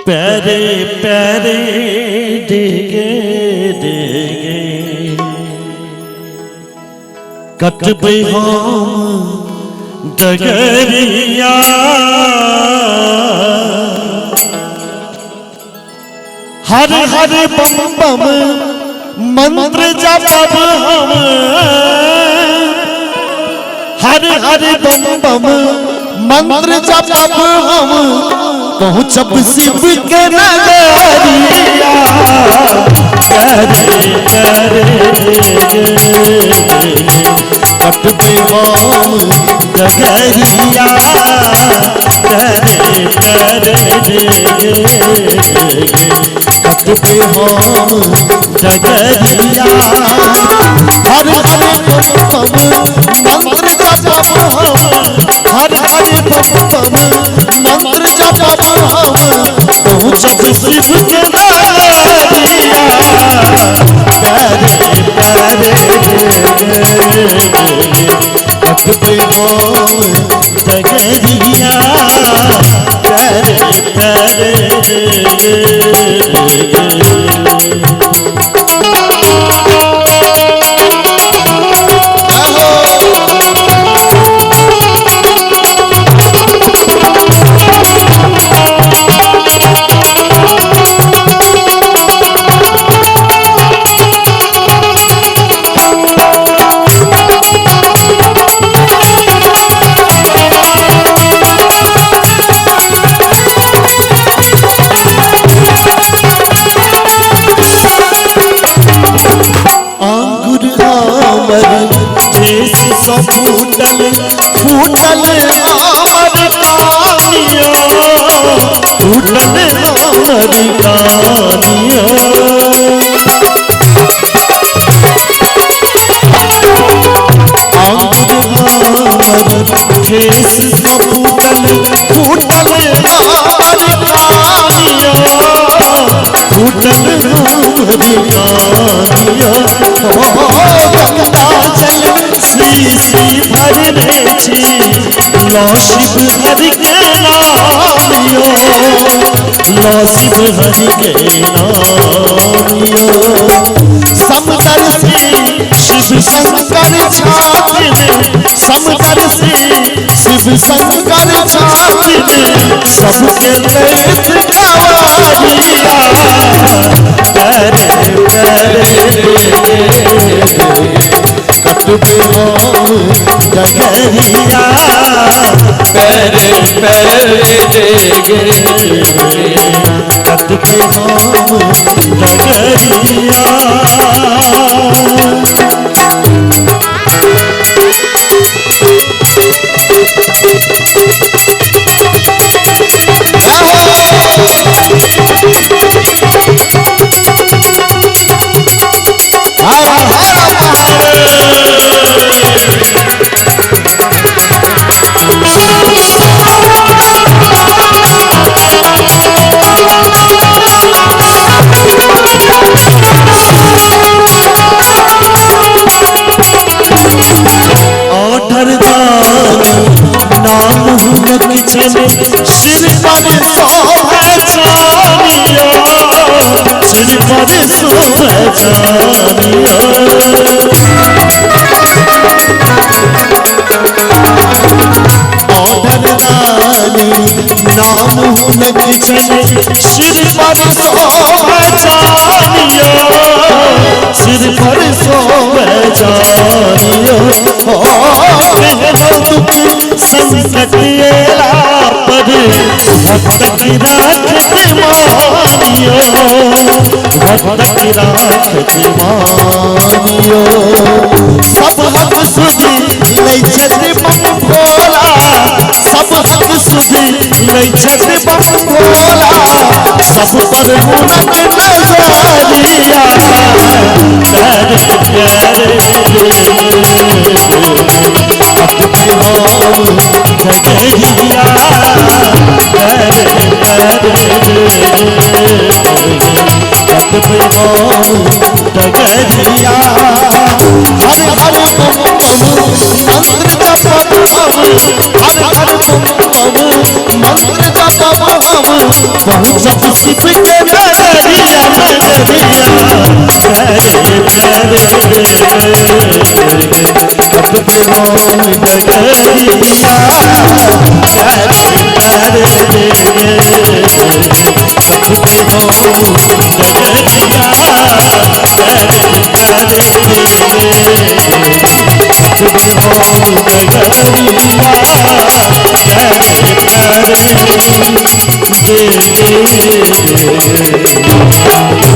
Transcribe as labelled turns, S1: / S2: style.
S1: प्यारे प्यारे देगे देगे कटबे हम डगरिया हर हर बम बम मंत्र जपब हम हर हर बम बम मंत्र जपब हम पहुँचब शिव के नगरिया करे करे कटबे हम डगरिया करे करे कटबे हम डगरिया हर हर बम बम मंत्र जपब हम हर हर बम बम मंत्र जपब हम पहुँचब शिव के नगरिया करे करे कटबे हम डगरिया करे करे फूटल फूटल हमर कानियो फूटल हमर कानियो हमर ठेस फूटल फूटल हमर कानियो फूटल हमर कानियो गंगा जल श्री श्री भरने छी लो शिव हरि के नामियो लो शिव हरि के नामियो समदर से शिव शंकर छात्र समदर से शिव शंकर छात्र सबके लेत गवारिया करे करे कटबे हम डगरिया करे करे कटबे हम डगरिया सिर पर सोहे जानियो सिर पर सोहे जानियो ऑर्डर दानी नाम हुनक चले सिर पर सोहे जानियो सिर पर सोहे जानियो दुख संकट एला पर भक्त की राखत मानियो भक्त की राखत मानियो सब हक सुधी नहीं छत बम भोला सब हक सुधी नहीं छत बम भोला सब पर हुनक नजरिया करे करे कटबे हम डगरिया करे करे कटबे हम डगरिया हर हर बम बम मंत्र जपब हम हर हर बम बम मंत्र जपब हम बहुत सब सिख के नगरिया नगरिया प्यारे प्यारे अपने हो नगरिया प्यारे प्यारे अपने हो नगरिया प्यारे प्यारे